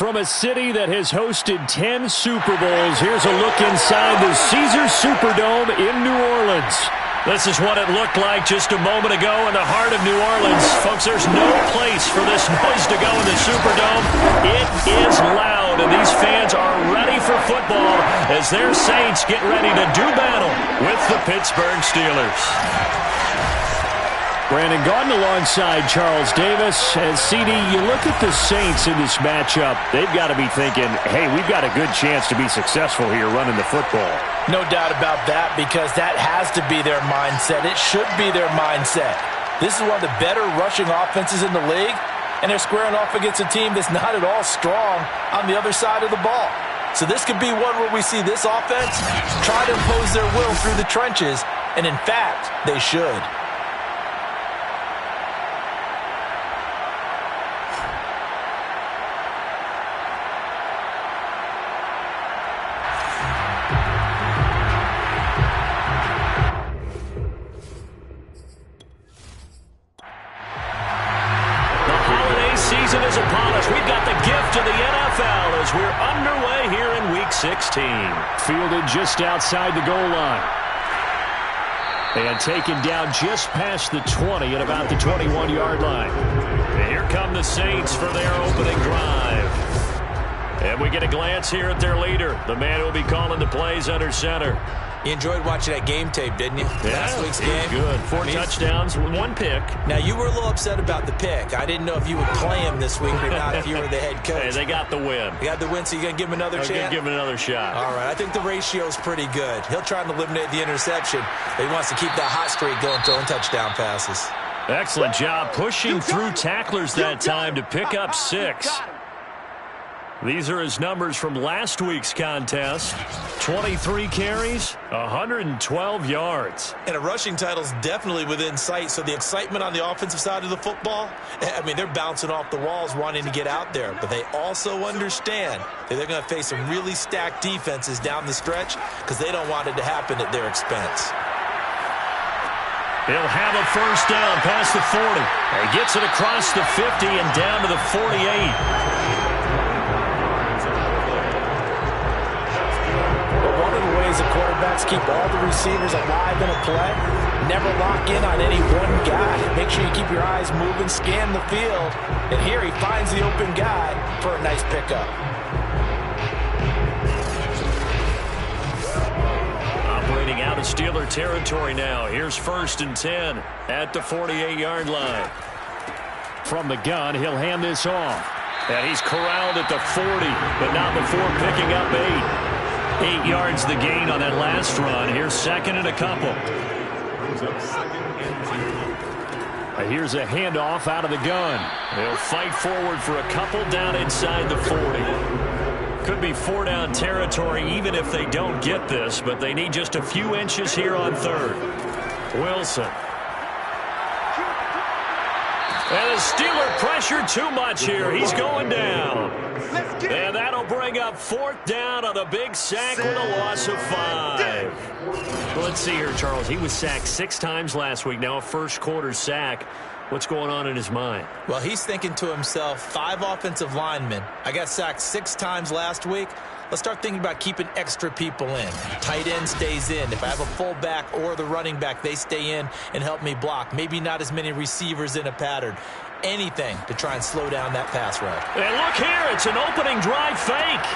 From a city that has hosted 10 Super Bowls, here's a look inside the Caesars Superdome in New Orleans. This is what it looked like just a moment ago in the heart of New Orleans. Folks, there's no place for this noise to go in the Superdome. It is loud, and these fans are ready for football as their Saints get ready to do battle with the Pittsburgh Steelers. Brandon Gaudin alongside Charles Davis. And CD, you look at the Saints in this matchup, they've got to be thinking, hey, we've got a good chance to be successful here running the football. No doubt about that, because that has to be their mindset. It should be their mindset. This is one of the better rushing offenses in the league, and they're squaring off against a team that's not at all strong on the other side of the ball. So this could be one where we see this offense try to impose their will through the trenches, and in fact, they should. Is upon us. We've got the gift of the NFL as we're underway here in Week 16. Fielded just outside the goal line. And taken down just past the 20 at about the 21-yard line. And here come the Saints for their opening drive. And we get a glance here at their leader, the man who will be calling the plays under center. You enjoyed watching that game tape, didn't you? Yeah, last week's game. Good. Four touchdowns, one pick. Now, you were a little upset about the pick. I didn't know if you would play him this week or not if you were the head coach. Hey, they got the win. You got the win, so you're going to give him another chance? I'm going to give him another shot. All right. I think the ratio's pretty good. He'll try and eliminate the interception, but he wants to keep that hot streak going, throwing touchdown passes. Excellent job pushing through tacklers that time to pick up 6. These are his numbers from last week's contest. 23 carries, 112 yards. And a rushing title's definitely within sight, so the excitement on the offensive side of the football, I mean, they're bouncing off the walls wanting to get out there, but they also understand that they're going to face some really stacked defenses down the stretch because they don't want it to happen at their expense. He'll have a first down past the 40. He gets it across the 50 and down to the 48. The quarterbacks keep all the receivers alive in a play. Never lock in on any one guy. Make sure you keep your eyes moving, scan the field. And here he finds the open guy for a nice pickup. Operating out of Steeler territory now. Here's 1st and 10 at the 48-yard line. From the gun, he'll hand this off. And he's corralled at the 40, but not before picking up 8. 8 yards the gain on that last run. Here's 2nd and a couple. Here's a handoff out of the gun. They'll fight forward for a couple down inside the 40. Could be 4-down territory even if they don't get this, but they need just a few inches here on 3rd. Wilson. And the Steeler pressure too much here. He's going down. And that'll bring up 4th down on a big sack with a loss of 5. Well, let's see here, Charles. He was sacked 6 times last week. Now a first-quarter sack. What's going on in his mind? Well, he's thinking to himself, 5 offensive linemen. I got sacked 6 times last week. Let's start thinking about keeping extra people in. Tight end stays in. If I have a fullback or the running back, they stay in and help me block. Maybe not as many receivers in a pattern. Anything to try and slow down that pass rush. And look here, it's an opening drive fake.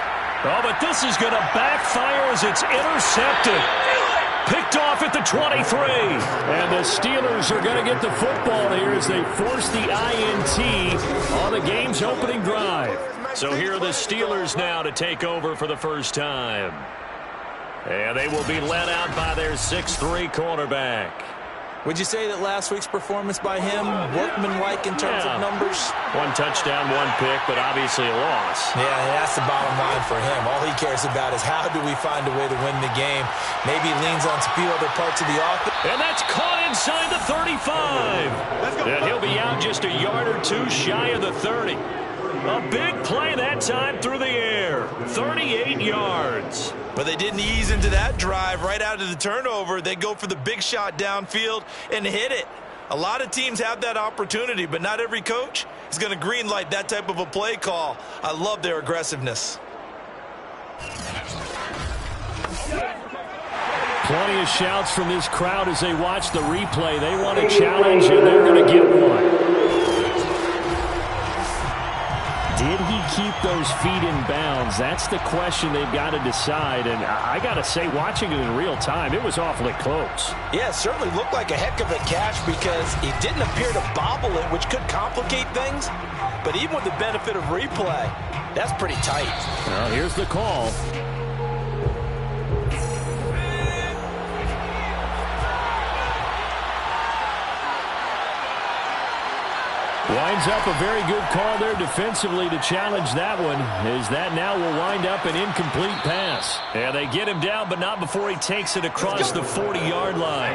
Oh, but this is going to backfire as it's intercepted. Picked off at the 23. And the Steelers are going to get the football here as they force the INT on the game's opening drive. So here are the Steelers now to take over for the first time. And they will be led out by their 6'3" quarterback. Would you say that last week's performance by him, workmanlike in terms of numbers? 1 touchdown, 1 pick, but obviously a loss. Yeah, that's the bottom line for him. All he cares about is how do we find a way to win the game. Maybe he leans on a few other parts of the offense. And that's caught inside the 35. And he'll be out just a yard or 2 shy of the 30. A big play that time through the air. 38 yards. But they didn't ease into that drive right out of the turnover. They go for the big shot downfield and hit it. A lot of teams have that opportunity, but not every coach is going to green light that type of a play call. I love their aggressiveness. Plenty of shouts from this crowd as they watch the replay. They want a challenge, and they're going to get one. Did he keep those feet in bounds? That's the question they've got to decide. And I got to say, watching it in real time, it was awfully close. Yeah, it certainly looked like a heck of a catch because he didn't appear to bobble it, which could complicate things. But even with the benefit of replay, that's pretty tight. Well, here's the call. Winds up a very good call there defensively to challenge that one, as that now will wind up an incomplete pass. And they get him down, but not before he takes it across the 40-yard line.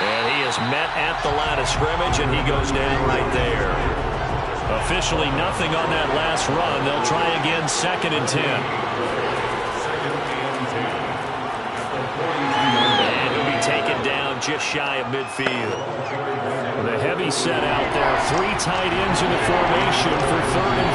And he is met at the line of scrimmage, and he goes down right there. Officially nothing on that last run. They'll try again, 2nd and 10. And he'll be taken down just shy of midfield. The heavy set out there. 3 tight ends in the formation for 3rd and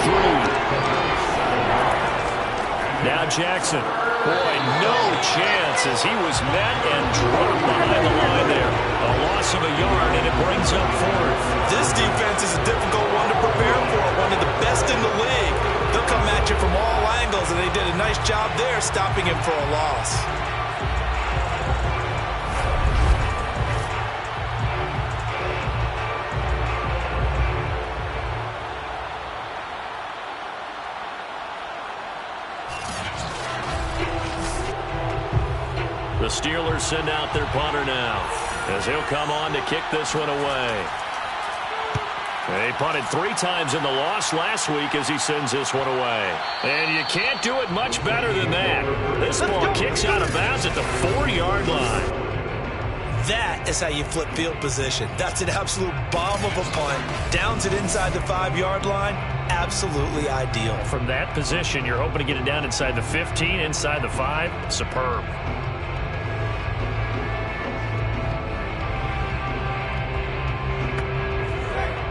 3. Now Jackson. Boy, no chance as he was met and dropped behind the line there. A loss of a yard, and it brings up 4th. This defense is a difficult one to prepare for, one of the best in the league. They'll come at you from all angles, and they did a nice job there stopping him for a loss. The Steelers send out their punter now, as he'll come on to kick this one away. They punted 3 times in the loss last week as he sends this one away. And you can't do it much better than that. This ball kicks out of bounds at the 4-yard line. That is how you flip field position. That's an absolute bomb of a punt. Downs it inside the 5-yard line. Absolutely ideal. From that position, you're hoping to get it down inside the 15, inside the 5. Superb.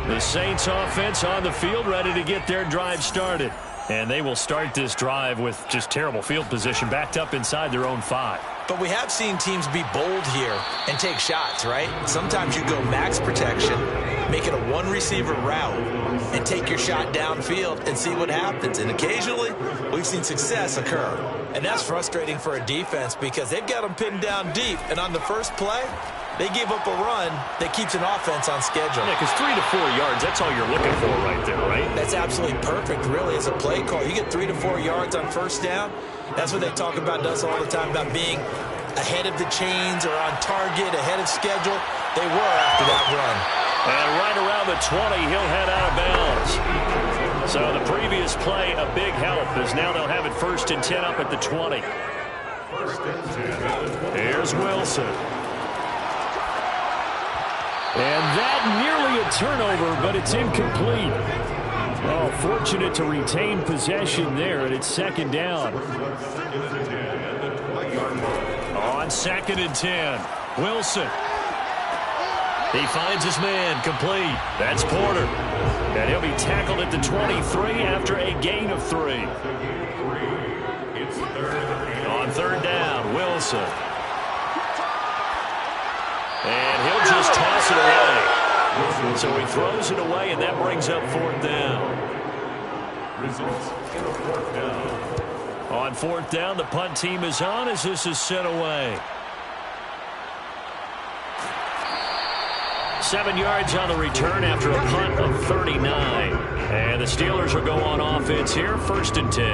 The Saints offense on the field, ready to get their drive started. And they will start this drive with just terrible field position, backed up inside their own 5. But we have seen teams be bold here and take shots, right? Sometimes you go max protection, make it a 1-receiver route, and take your shot downfield and see what happens. And occasionally, we've seen success occur. And that's frustrating for a defense because they've got them pinned down deep. And on the first play, they gave up a run that keeps an offense on schedule. Yeah, because 3 to 4 yards, that's all you're looking for right there, right? That's absolutely perfect, really, as a play call. You get 3 to 4 yards on first down. That's what they talk about, does all the time, about being ahead of the chains or on target, ahead of schedule. They were after that run. And right around the 20, he'll head out of bounds. So the previous play, a big help, as now they'll have it 1st and 10 up at the 20. Here's Wilson. And that nearly a turnover, but it's incomplete. Oh, fortunate to retain possession there, and it's 2nd down. On 2nd and 10, Wilson. He finds his man, complete. That's Porter. And he'll be tackled at the 23 after a gain of 3. On 3rd down, Wilson. And he'll just toss it away. So he throws it away, and that brings up 4th down. On 4th down, the punt team is on as this is sent away. 7 yards on the return after a punt of 39. And the Steelers will go on offense here, 1st and 10.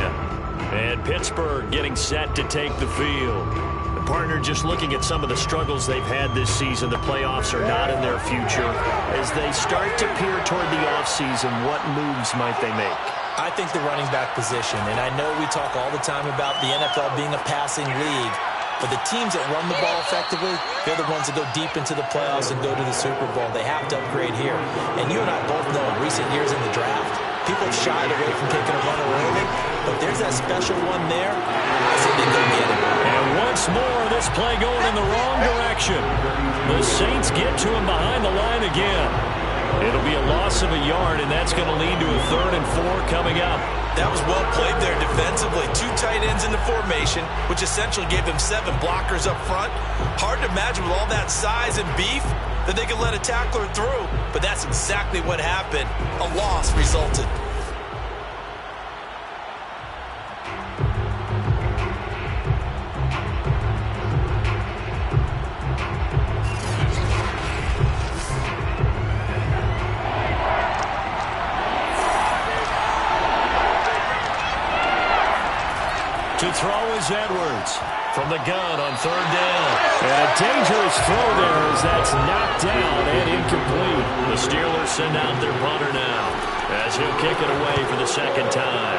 And Pittsburgh getting set to take the field. The partner just looking at some of the struggles they've had this season. The playoffs are not in their future. As they start to peer toward the offseason, what moves might they make? I think the running back position, and I know we talk all the time about the NFL being a passing league, but the teams that run the ball effectively, they're the ones that go deep into the playoffs and go to the Super Bowl. They have to upgrade here. And you and I both know in recent years in the draft, People have shied away from taking a runner early, but there's that special one there. I say they go get it. And once more, this play going in the wrong direction. The Saints get to him behind the line again. It'll be a loss of a yard, and that's going to lead to a 3rd and 4 coming up. That was well played there defensively. 2 tight ends in the formation, which essentially gave them 7 blockers up front. Hard to imagine with all that size and beef that they could let a tackler through, but that's exactly what happened. A loss resulted. To throw is Edwards from the gun on 3rd down. And a dangerous throw there as that's knocked down and incomplete. The Steelers send out their punter now as he'll kick it away for the 2nd time.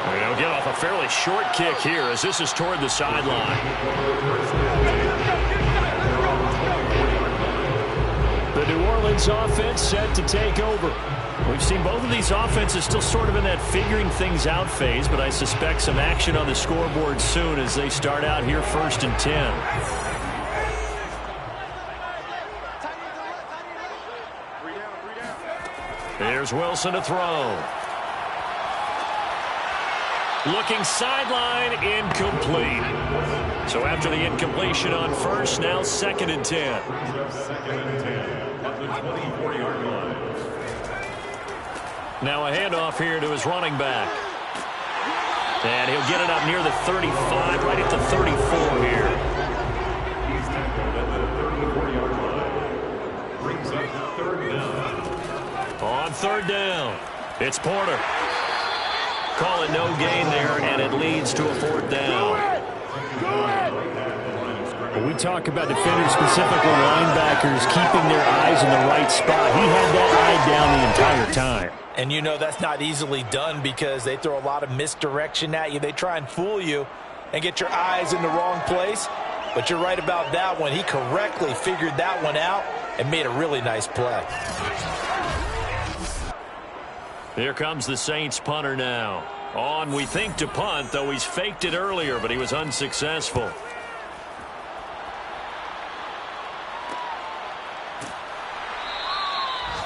And he'll get off a fairly short kick here as this is toward the sideline. The New Orleans offense set to take over. We've seen both of these offenses still sort of in that figuring things out phase, but I suspect some action on the scoreboard soon as they start out here 1st and 10. Here's Wilson to throw. Looking sideline, incomplete. So after the incompletion on 1st, now 2nd and 10. Now a handoff here to his running back. And he'll get it up near the 35, right at the 34 here. On 3rd down, it's Porter. Call it no gain there, and it leads to a 4th down. When we talk about defenders, specifically linebackers, keeping their eyes in the right spot, he had that eye down the entire time. And you know that's not easily done because they throw a lot of misdirection at you. They try and fool you and get your eyes in the wrong place. But you're right about that one. He correctly figured that one out and made a really nice play. Here comes the Saints punter now. On, we think, to punt, though he's faked it earlier, but he was unsuccessful.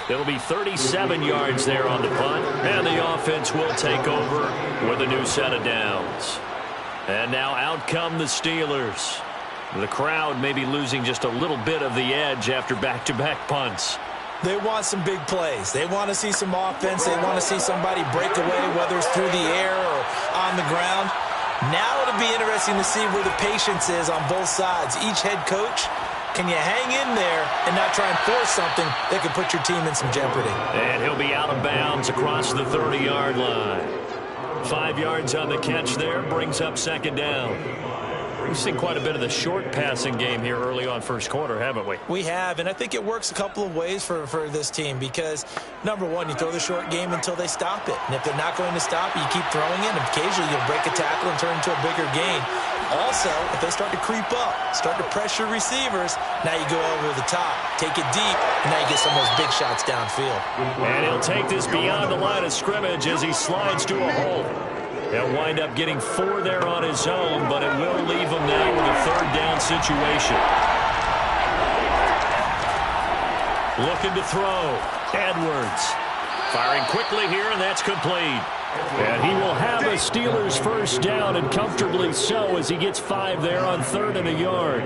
It'll be 37 yards there on the punt, and the offense will take over with a new set of downs. And now out come the Steelers. The crowd may be losing just a little bit of the edge after back-to-back punts. They want some big plays. They want to see some offense. They want to see somebody break away, whether it's through the air or on the ground. Now it'll be interesting to see where the patience is on both sides. Each head coach, can you hang in there and not try and force something that could put your team in some jeopardy? And he'll be out of bounds across the 30-yard line. 5 yards on the catch there, brings up 2nd down. We've seen quite a bit of the short passing game here early on 1st quarter, haven't we? We have, and I think it works a couple of ways for this team because, number one, you throw the short game until they stop it. And if they're not going to stop it, you keep throwing it, and occasionally you'll break a tackle and turn into a bigger gain. Also, if they start to creep up, start to pressure receivers, now you go over the top, take it deep, and now you get some of those big shots downfield. And he'll take this beyond the line of scrimmage as he slides to a hole. He'll wind up getting 4 there on his own, but it will leave him now with a 3rd down situation. Looking to throw. Edwards. Firing quickly here, and that's complete. And he will have a Steelers 1st down, and comfortably so, as he gets 5 there on 3rd and a yard.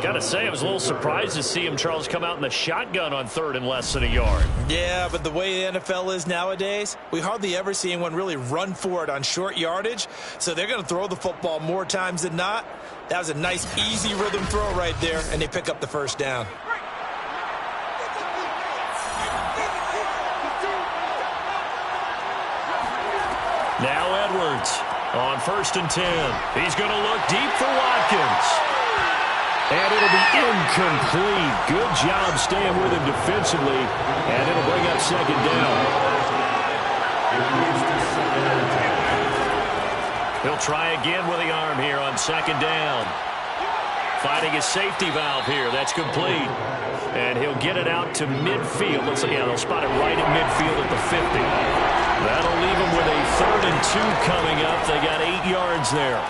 Gotta say, I was a little surprised to see him, Charles, come out in the shotgun on 3rd and less than a yard. Yeah, but the way the NFL is nowadays, we hardly ever see anyone really run for it on short yardage. So they're going to throw the football more times than not. That was a nice, easy rhythm throw right there, and they pick up the 1st down. Now Edwards on 1st and 10. He's going to look deep for Watkins. And it'll be incomplete. Good job staying with him defensively. And it'll bring up 2nd down. He'll try again with the arm here on 2nd down. Finding his safety valve here. That's complete. And he'll get it out to midfield. Looks like, yeah, they'll spot it right at midfield at the 50. That'll leave them with a 3rd and 2 coming up. They got 8 yards there.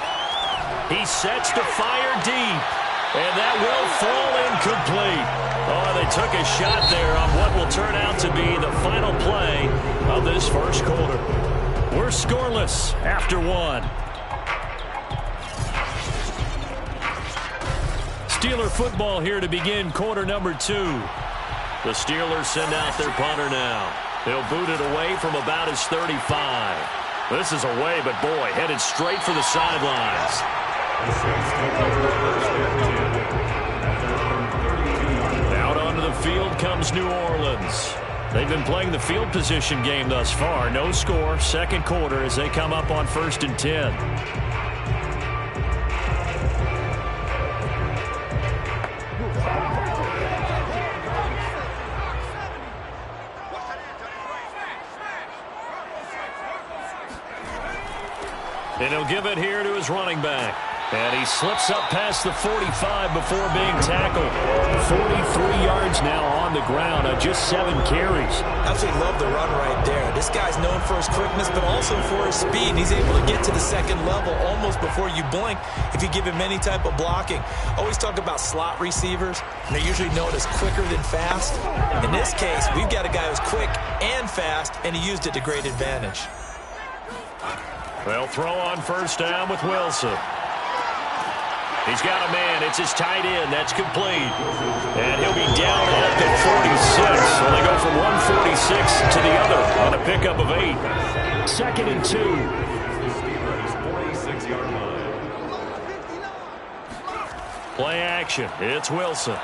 He sets to fire deep, and that will fall incomplete. Oh, they took a shot there on what will turn out to be the final play of this first quarter. We're scoreless after 1. Steeler football here to begin quarter number 2. The Steelers send out their punter now. He'll boot it away from about his 35. This is away, but boy, headed straight for the sidelines. Out onto the field comes New Orleans. They've been playing the field position game thus far. No score, second quarter as they come up on 1st and 10. And he'll give it here to his running back. And he slips up past the 45 before being tackled. 43 yards now on the ground on just 7 carries. Absolutely love the run right there. This guy's known for his quickness, but also for his speed. He's able to get to the second level almost before you blink if you give him any type of blocking. Always talk about slot receivers. They're usually known as quicker than fast. In this case, we've got a guy who's quick and fast, and he used it to great advantage. They'll throw on 1st down with Wilson. He's got a man. It's his tight end. That's complete. And he'll be down at the 46. So they go from 146 to the other on a pickup of 8. 2nd and 2. Play action. It's Wilson.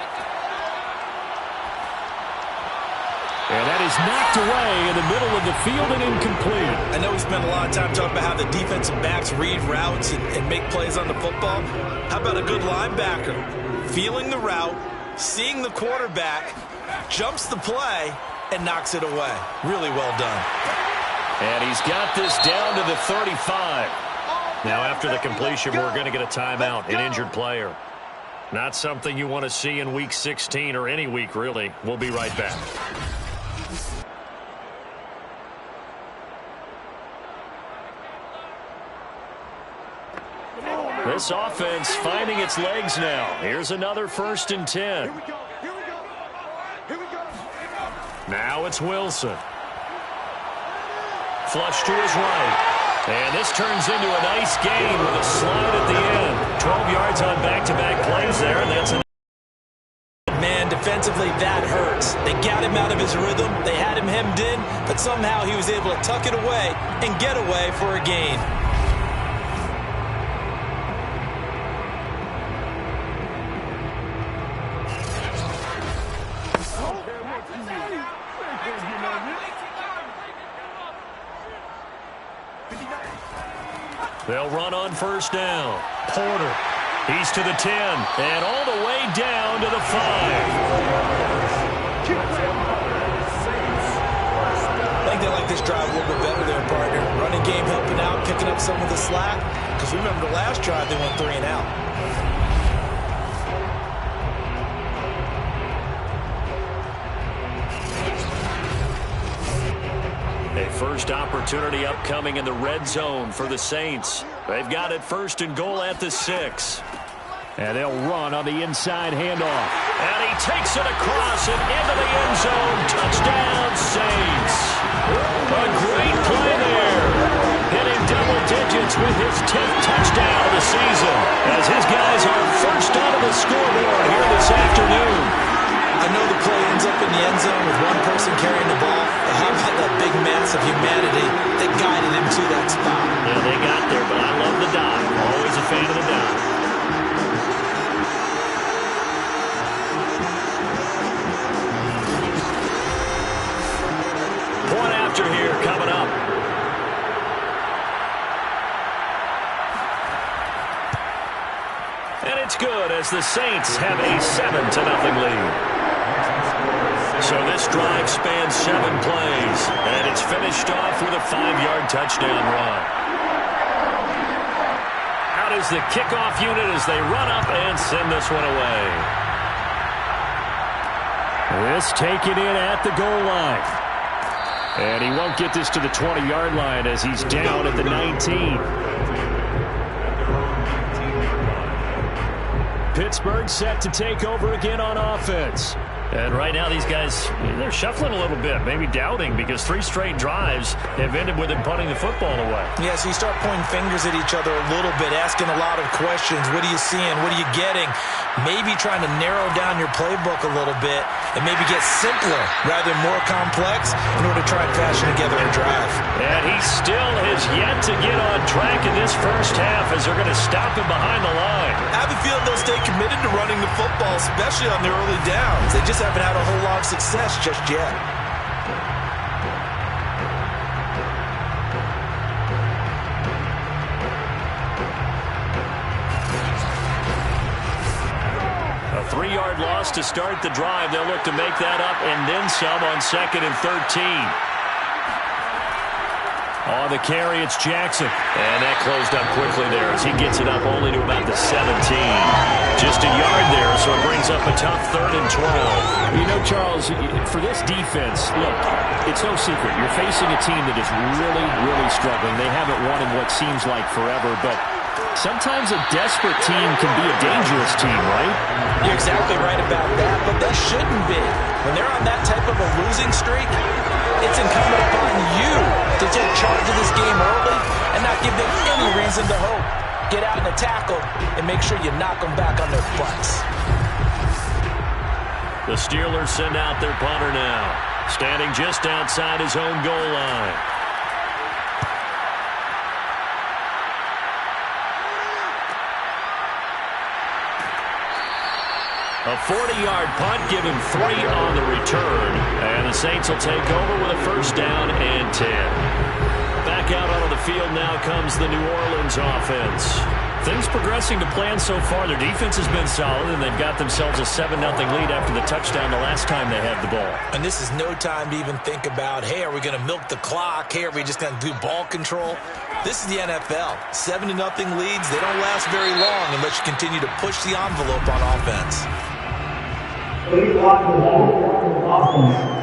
And that is knocked away in the middle of the field and incomplete. I know we spent a lot of time talking about how the defensive backs read routes and make plays on the football. How about a good linebacker? Feeling the route, seeing the quarterback, jumps the play, and knocks it away. Really well done. And he's got this down to the 35. Now after the completion, we're going to get a timeout, an injured player. Not something you want to see in Week 16 or any week, really. We'll be right back. This offense finding its legs now. Here's another 1st and 10. Now it's Wilson. Flush to his right. And this turns into a nice gain with a slide at the end. 12 yards on back-to-back plays there, and that's an man, defensively, that hurts. They got him out of his rhythm. They had him hemmed in, but somehow he was able to tuck it away and get away for a gain. They'll run on 1st down. Porter. He's to the 10. And all the way down to the 5. I think they like this drive a little bit better there, partner. Running game helping out, picking up some of the slack. Because remember the last drive, they went 3 and out. A first opportunity upcoming in the red zone for the Saints. They've got it 1st and goal at the 6. And they'll run on the inside handoff. And he takes it across and into the end zone. Touchdown, Saints. A great play there. Hitting double digits with his 10th touchdown of the season. As his guys are first out of the scoreboard here this afternoon. I know the play ends up in the end zone with one person carrying the ball. But how about that big mass of humanity that guided him to that spot? Yeah, they got there, but I love the dive. Always a fan of the dive. Point after here coming up. And it's good as the Saints have a 7-0 lead. So this drive spans 7 plays, and it's finished off with a 5-yard touchdown run. Out is the kickoff unit as they run up and send this one away. This taken in at the goal line. And he won't get this to the 20-yard line as he's down at the 19. Pittsburgh set to take over again on offense. And right now these guys, they're shuffling a little bit, maybe doubting, because 3 straight drives have ended with him punting the football away. Yeah, so you start pointing fingers at each other a little bit, asking a lot of questions. What are you seeing? What are you getting? Maybe trying to narrow down your playbook a little bit and maybe get simpler rather than more complex in order to try and fashion together a drive. And he still has yet to get on track in this first half as they're going to stop him behind the line. I have a feeling they'll stay committed to running the football, especially on the early downs. They just haven't had a whole lot of success just yet. A 3-yard loss to start the drive. They'll look to make that up and then some on 2nd and 13. On the carry, it's Jackson. And that closed up quickly there as he gets it up only to about the 17. Just a yard there, so it brings up a tough 3rd and 12. You know, Charles, for this defense, look, it's no secret. You're facing a team that is really, really struggling. They haven't won in what seems like forever, but sometimes a desperate team can be a dangerous team, right? You're exactly right about that, but they shouldn't be. When they're on that type of a losing streak, it's incumbent upon you to take charge of this game early and not give them any reason to hope. Get out in the tackle and make sure you knock them back on their butts. The Steelers send out their punter now, standing just outside his own goal line. A 40-yard punt, give him 3 on the return. And the Saints will take over with a 1st down and 10. Back out onto the field now comes the New Orleans offense. Things progressing to plan so far. Their defense has been solid, and they've got themselves a 7-0 lead after the touchdown the last time they had the ball. And this is no time to even think about, hey, are we going to milk the clock? Hey, are we just going to do ball control? This is the NFL. 7-0 leads, they don't last very long unless you continue to push the envelope on offense. Please watch the offense.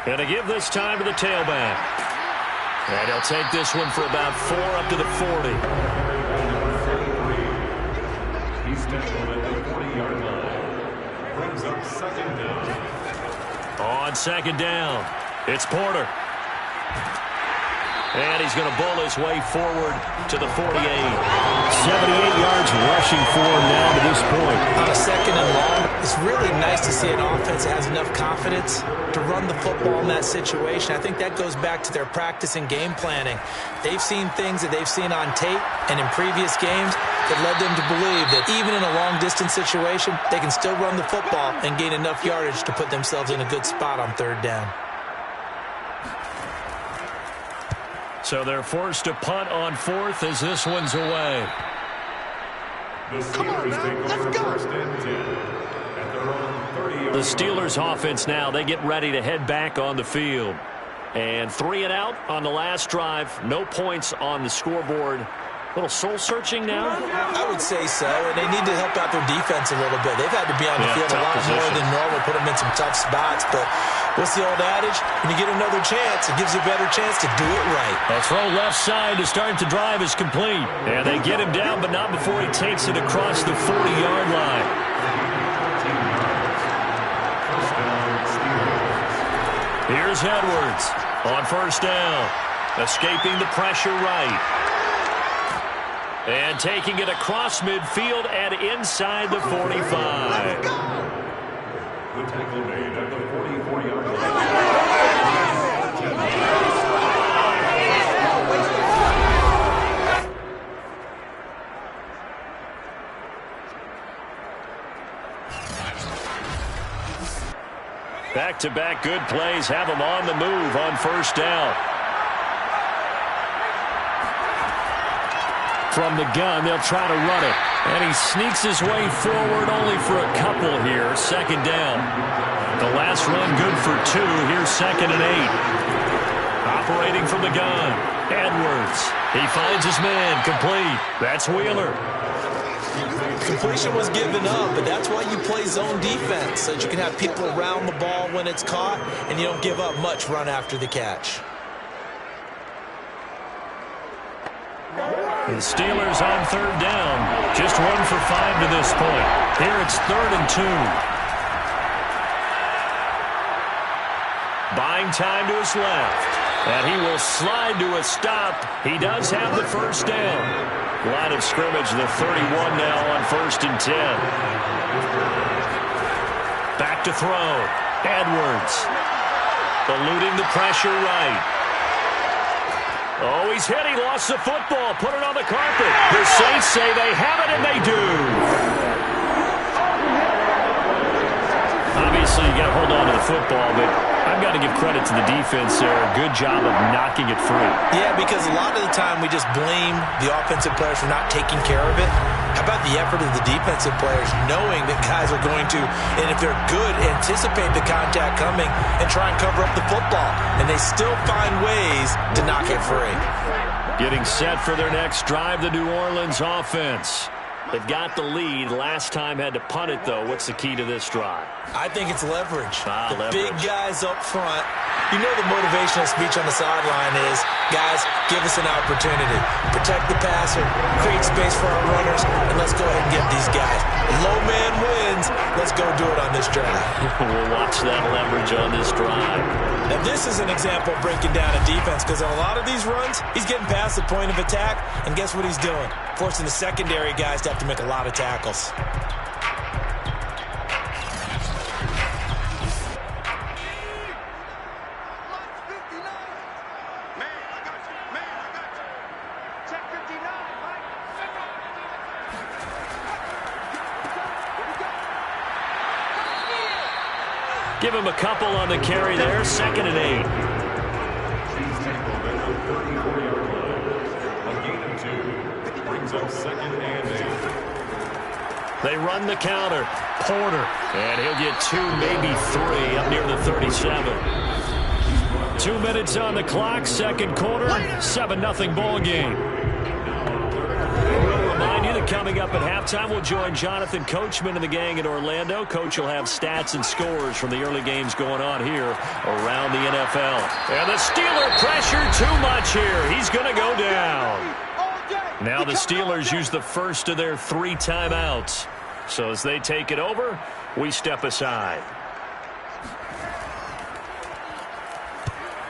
And to give this time to the tailback. And he'll take this one for about 4 up to the 40. He steps on at the 40-yard line. Brings up 2nd down. On 2nd down, it's Porter. And he's going to bull his way forward to the 48. 78 yards rushing for him now to this point. On a 2nd and long, it's really nice to see an offense that has enough confidence to run the football in that situation. I think that goes back to their practice and game planning. They've seen things that they've seen on tape and in previous games that led them to believe that even in a long-distance situation, they can still run the football and gain enough yardage to put themselves in a good spot on 3rd down. So they're forced to punt on 4th as this one's away. The Steelers take over 1st and 10 at their own 30-yard. The Steelers offense now, they get ready to head back on the field. And 3 and out on the last drive. No points on the scoreboard. A little soul-searching now? I would say so, and they need to help out their defense a little bit. They've had to be on the field a lot more than normal, put them in some tough spots. But what's the old adage? When you get another chance, it gives you a better chance to do it right. A throw left side to start the drive is complete. And they get him down, but not before he takes it across the 40-yard line. Here's Edwards on 1st down. Escaping the pressure right. And taking it across midfield and inside the 45. The tackle made at the 44-yard line. Back-to-back good plays have him on the move on 1st down. From the gun, they'll try to run it. And he sneaks his way forward only for a couple here. 2nd down. The last run good for 2. Here's 2nd and 8. Operating from the gun. And Edwards. He finds his man, complete. That's Wheeler. Completion was given up, but that's why you play zone defense, so that you can have people around the ball when it's caught, and you don't give up much run after the catch. The Steelers on third down. Just 1 for 5 to this point. Here it's 3rd and 2. Buying time to his left. And he will slide to a stop. He does have the first down. Line of scrimmage, the 31 now on 1st and 10. Back to throw. Edwards. Eluding the pressure right. Oh, he's hit. He lost the football. Put it on the carpet. The Saints say they have it, and they do. Obviously, you got to hold on to the football, but I've got to give credit to the defense there. Good job of knocking it free. Yeah, because a lot of the time we just blame the offensive players for not taking care of it. How about the effort of the defensive players knowing that guys are going to, and if they're good, anticipate the contact coming and try and cover up the football. And they still find ways to knock it free. Getting set for their next drive, the New Orleans offense. They've got the lead. Last time had to punt it, though. What's the key to this drive? I think it's leverage. Leverage. Big guys up front. You know the motivational speech on the sideline is, guys, give us an opportunity. Protect the passer, create space for our runners, and let's go ahead and get these guys. Low man wins. Let's go do it on this drive. We'll watch that leverage on this drive. Now, this is an example of breaking down a defense, because on a lot of these runs, he's getting past the point of attack, and guess what he's doing? Forcing the secondary guys to have to make a lot of tackles. Give him a couple on the carry there. 2nd and 8. He's tackled at the 34-yard line. A gain of 2. Brings up 2nd and 8. They run the counter. Porter. And he'll get 2, maybe 3 up near the 37. 2 minutes on the clock. 2nd quarter. 7-0 ball game. Coming up at halftime, we'll join Jonathan Coachman and the gang in Orlando. Coach will have stats and scores from the early games going on here around the NFL. And the Steeler pressure too much here. He's going to go down. Now the Steelers use the first of their 3 timeouts. So as they take it over, we step aside.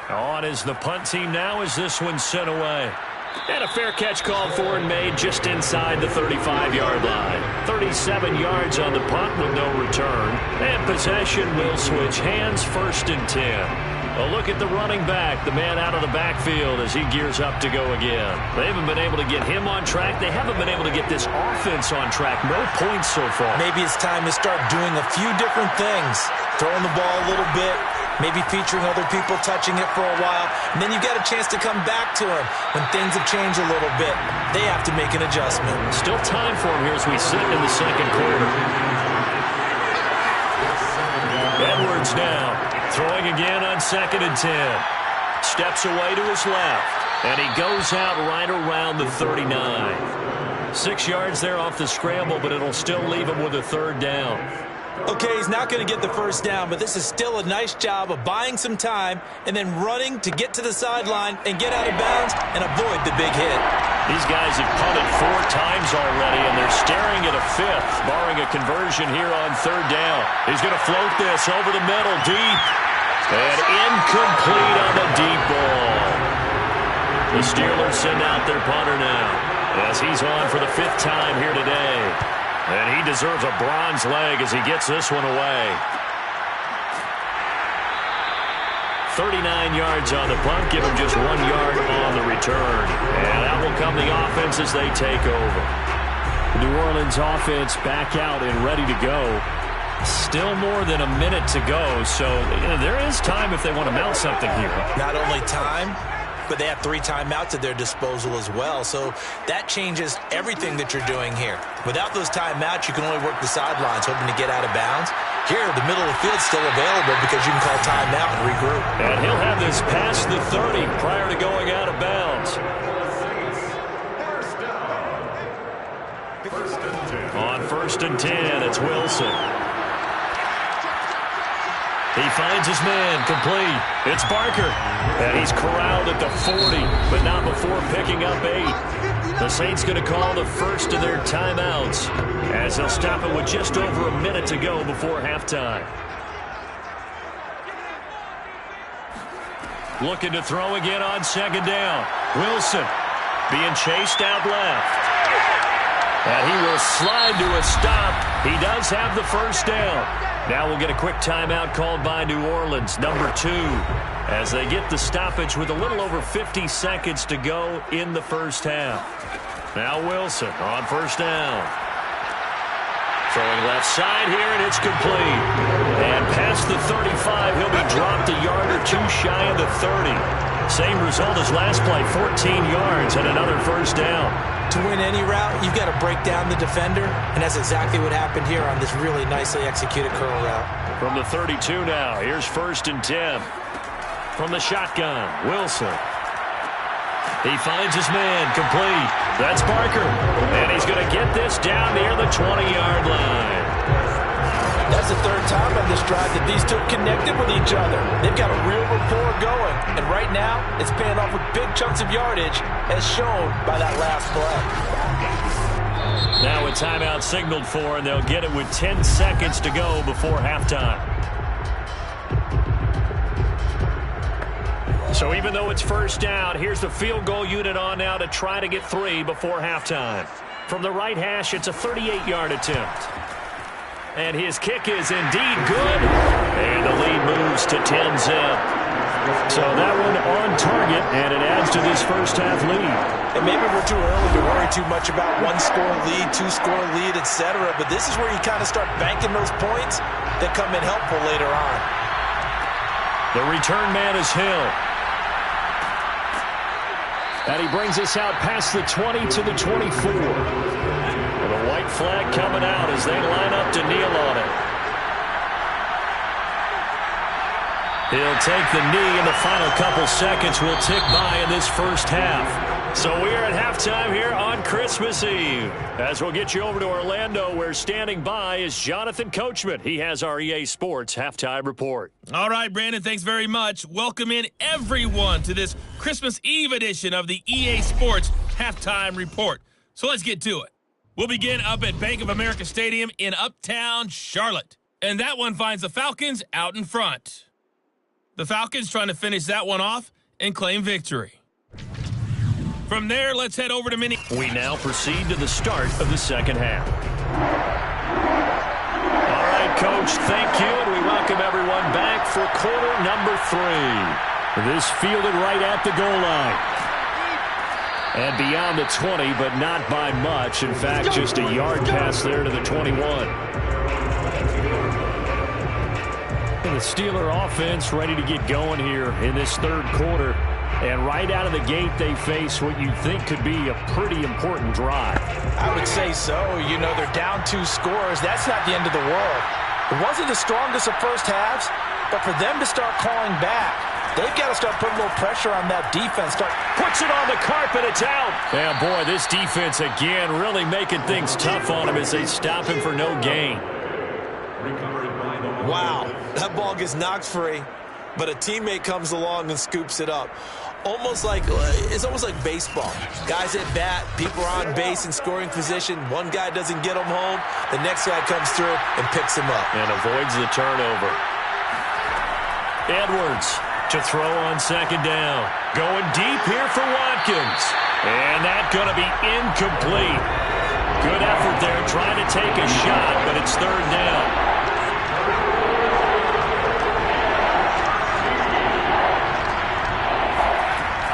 On is the punt team now as this one's sent away. And a fair catch called for and made just inside the 35-yard line. 37 yards on the punt with no return. And possession will switch hands, 1st and 10. A look at the running back, the man out of the backfield as he gears up to go again. They haven't been able to get him on track. They haven't been able to get this offense on track. No points so far. Maybe it's time to start doing a few different things. Throwing the ball a little bit. Maybe featuring other people touching it for a while. And then you've got a chance to come back to him when things have changed a little bit. They have to make an adjustment. Still time for him here as we sit in the 2nd quarter. Edwards now throwing again on 2nd and 10. Steps away to his left. And he goes out right around the 39. 6 yards there off the scramble, but it'll still leave him with a 3rd down. Okay, he's not going to get the first down, but this is still a nice job of buying some time and then running to get to the sideline and get out of bounds and avoid the big hit. These guys have punted 4 times already, and they're staring at a 5th, barring a conversion here on 3rd down. He's going to float this over the middle, deep, and incomplete on the deep ball. The Steelers send out their punter now as he's on for the 5th time here today. And he deserves a bronze leg as he gets this one away. 39 yards on the punt, give him just 1 yard on the return. And out will come the offense as they take over. The New Orleans offense back out and ready to go. Still more than a minute to go, so there is time if they want to mount something here. Not only time, but they have 3 timeouts at their disposal as well. So that changes everything that you're doing here. Without those timeouts, you can only work the sidelines, hoping to get out of bounds. Here, the middle of the field's still available because you can call timeout and regroup. And he'll have this past the 30 prior to going out of bounds. On 1st and 10, it's Wilson. He finds his man, complete. It's Barker. And he's corralled at the 40, but not before picking up 8. The Saints going to call the first of their timeouts as they'll stop it with just over a minute to go before halftime. Looking to throw again on 2nd down. Wilson being chased out left. And he will slide to a stop. He does have the first down. Now we'll get a quick timeout called by New Orleans, number 2, as they get the stoppage with a little over 50 seconds to go in the first half. Now Wilson on 1st down. Throwing left side here, and it's complete. And past the 35, he'll be dropped a yard or 2 shy of the 30. Same result as last play, 14 yards and another first down. To win any route, you've got to break down the defender, and that's exactly what happened here on this really nicely executed curl route. From the 32 now, here's 1st and 10. From the shotgun, Wilson. He finds his man, complete. That's Barker. And he's going to get this down near the 20-yard line. That's the 3rd time on this drive that these two connected with each other. They've got a real rapport going. And right now, it's paying off with big chunks of yardage, as shown by that last play. Now a timeout signaled for, and they'll get it with 10 seconds to go before halftime. So even though it's first down, here's the field goal unit on now to try to get 3 before halftime. From the right hash, it's a 38-yard attempt. And his kick is indeed good. And the lead moves to 10-zip. So that one on target, and it adds to this first half lead. And maybe we're too early to worry too much about 1-score lead, 2-score lead, etc. But this is where you kind of start banking those points that come in helpful later on. The return man is Hill. And he brings us out past the 20 to the 24. And the white flag coming out as they line up to kneel on it. He'll take the knee, and the final couple seconds will tick by in this first half. So we are at halftime here on Christmas Eve. As we'll get you over to Orlando, where standing by is Jonathan Coachman. He has our EA Sports Halftime Report. All right, Brandon, thanks very much. Welcome in everyone to this Christmas Eve edition of the EA Sports Halftime Report. So let's get to it. We'll begin up at Bank of America Stadium in Uptown Charlotte. And that one finds the Falcons out in front. The Falcons trying to finish that one off and claim victory. From there, let's head over to We now proceed to the start of the second half. All right, Coach, thank you, and we welcome everyone back for quarter number 3. This fielded right at the goal line. And beyond the 20, but not by much. In fact, just a yard pass there to the 21. And the Steeler offense ready to get going here in this third quarter. And right out of the gate, they face what you think could be a pretty important drive. I would say so. You know, they're down 2 scores. That's not the end of the world. It wasn't the strongest of first halves, but for them to start calling back, they've got to start putting a little pressure on that defense. Puts it on the carpet. It's out. Yeah, boy, this defense again really making things tough on him as they stop him for no gain. Wow, that ball gets knocked free, but a teammate comes along and scoops it up. It's almost like baseball. Guys at bat, people are on base in scoring position. One guy doesn't get them home. The next guy comes through and picks him up. And avoids the turnover. Edwards to throw on second down. Going deep here for Watkins. And that's going to be incomplete. Good effort there trying to take a shot, but it's third down.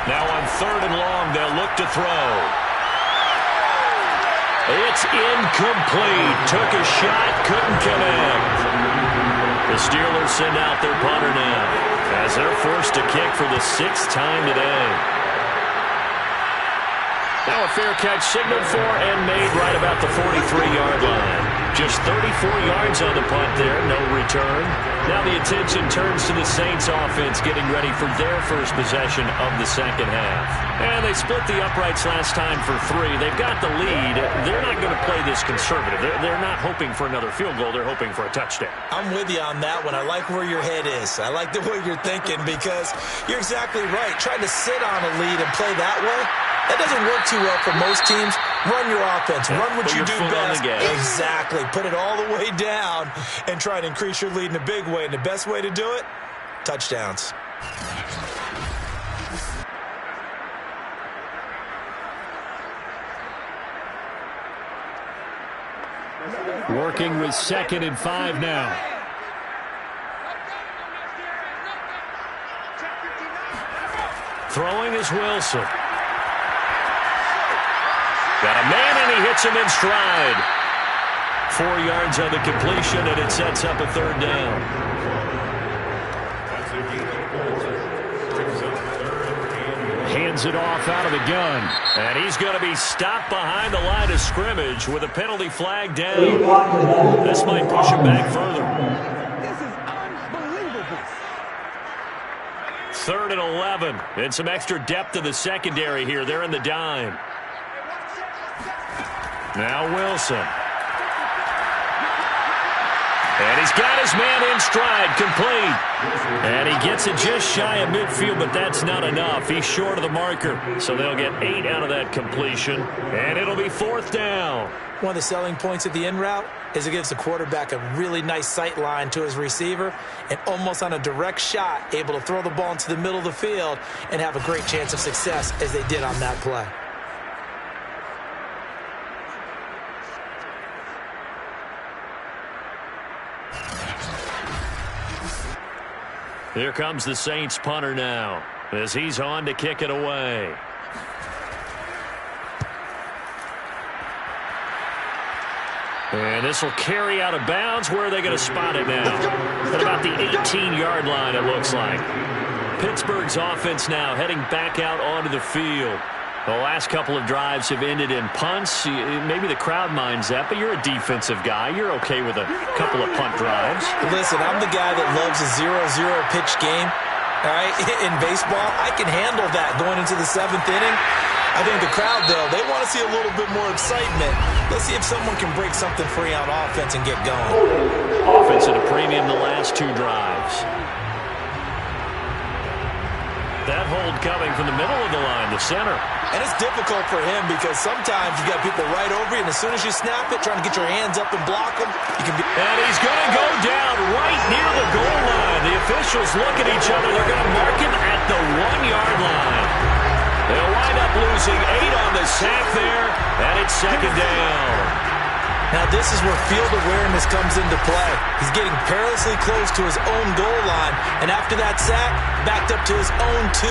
Now on third and long, they'll look to throw. It's incomplete. Took a shot, couldn't connect. The Steelers send out their punter now as they're forced to kick for the 6th time today. Now a fair catch signaled for and made right about the 43-yard line. Just 34 yards on the punt there, no return. Now the attention turns to the Saints offense getting ready for their first possession of the second half. And they split the uprights last time for 3. They've got the lead. They're not going to play this conservative. They're not hoping for another field goal. They're hoping for a touchdown. I'm with you on that one. I like where your head is. I like the way you're thinking because you're exactly right. Trying to sit on a lead and play that way, that doesn't work too well for most teams. Run your offense. Run what you do best. Exactly. Put it all the way down and try to increase your lead in a big way. And the best way to do it, touchdowns. Working with 2nd and 5 now. Throwing is Wilson. Got a man, and he hits him in stride. 4 yards on the completion, and it sets up a 3rd down. Hands it off out of the gun. And he's going to be stopped behind the line of scrimmage with a penalty flag down. This might push him back further. This is unbelievable. 3rd and 11. And some extra depth to the secondary here. They're in the dime. Now Wilson. And he's got his man in stride, complete. And he gets it just shy of midfield, but that's not enough. He's short of the marker, so they'll get 8 out of that completion. And it'll be 4th down. One of the selling points of the in route is it gives the quarterback a really nice sight line to his receiver and almost on a direct shot, able to throw the ball into the middle of the field and have a great chance of success as they did on that play. Here comes the Saints punter now as he's on to kick it away. And this will carry out of bounds. Where are they going to spot it now? At about the 18-yard line, it looks like. Pittsburgh's offense now heading back out onto the field. The last couple of drives have ended in punts. Maybe the crowd minds that, but you're a defensive guy. You're okay with a couple of punt drives. Listen, I'm the guy that loves a 0-0 pitch game. All right, in baseball, I can handle that going into the 7th inning. I think the crowd, though, they want to see a little bit more excitement. Let's see if someone can break something free on offense and get going. Offense at a premium the last 2 drives. That hold coming from the middle of the line, the center. And it's difficult for him because sometimes you got people right over you, and as soon as you snap it, trying to get your hands up and block them, you can be... And he's going to go down right near the goal line. The officials look at each other. They're going to mark him at the 1-yard line. They'll wind up losing 8 on the sack there, and it's 2nd down. Now this is where field awareness comes into play. He's getting perilously close to his own goal line, and after that sack, backed up to his own 2.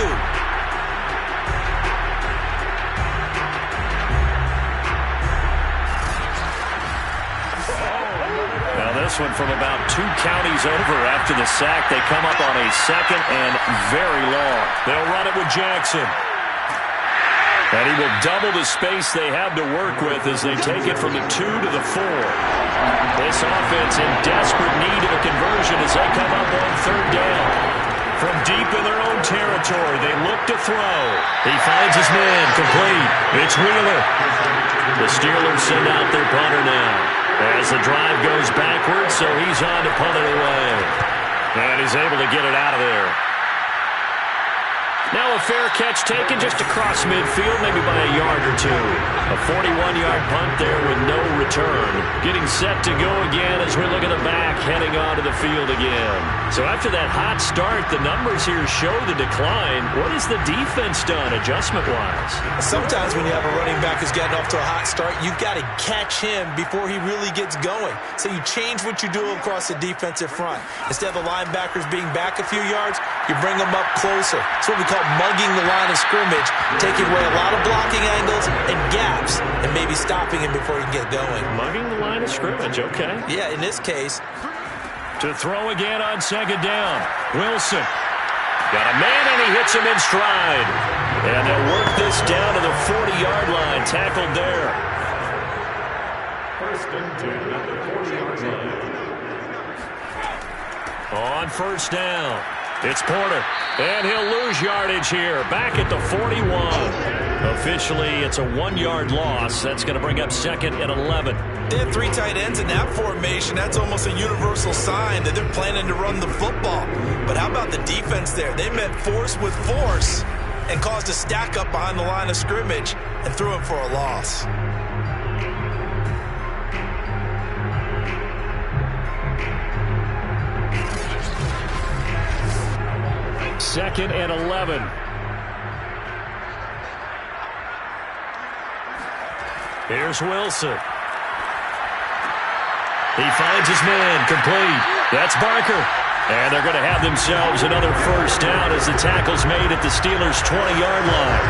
Now this one from about 2 counties over after the sack. They come up on a 2nd and very long. They'll run it with Jackson. And he will double the space they have to work with as they take it from the 2 to the 4. This offense in desperate need of a conversion as they come up on 3rd down. From deep in their own territory, they look to throw. He finds his man, complete. It's Wheeler. The Steelers send out their punter now as the drive goes backwards, so he's on to punt it away. And he's able to get it out of there. Now a fair catch taken just across midfield, maybe by a yard or 2. A 41-yard punt there with no return. Getting set to go again as we look at the back, heading onto the field again. So after that hot start, the numbers here show the decline. What has the defense done adjustment-wise? Sometimes when you have a running back who's gotten off to a hot start, you've got to catch him before he really gets going. So you change what you do across the defensive front. Instead of the linebackers being back a few yards, you bring them up closer. That's what we call mugging the line of scrimmage, taking away a lot of blocking angles and gaps, and maybe stopping him before he can get going. Mugging the line of scrimmage, okay. Yeah, in this case. To throw again on 2nd down. Wilson. Got a man, and he hits him in stride. And they'll work this down to the 40-yard line, tackled there. First and 10 at the 40-yard line. On first down, it's Porter. And he'll lose yardage here. Back at the 41. Officially, it's a 1-yard loss. That's going to bring up 2nd and 11. They have 3 tight ends in that formation. That's almost a universal sign that they're planning to run the football. But how about the defense there? They met force with force and caused a stack up behind the line of scrimmage and threw him for a loss. Second and 11. Here's Wilson. He finds his man, complete. That's Barker. And they're going to have themselves another first down as the tackle's made at the Steelers' 20-yard line.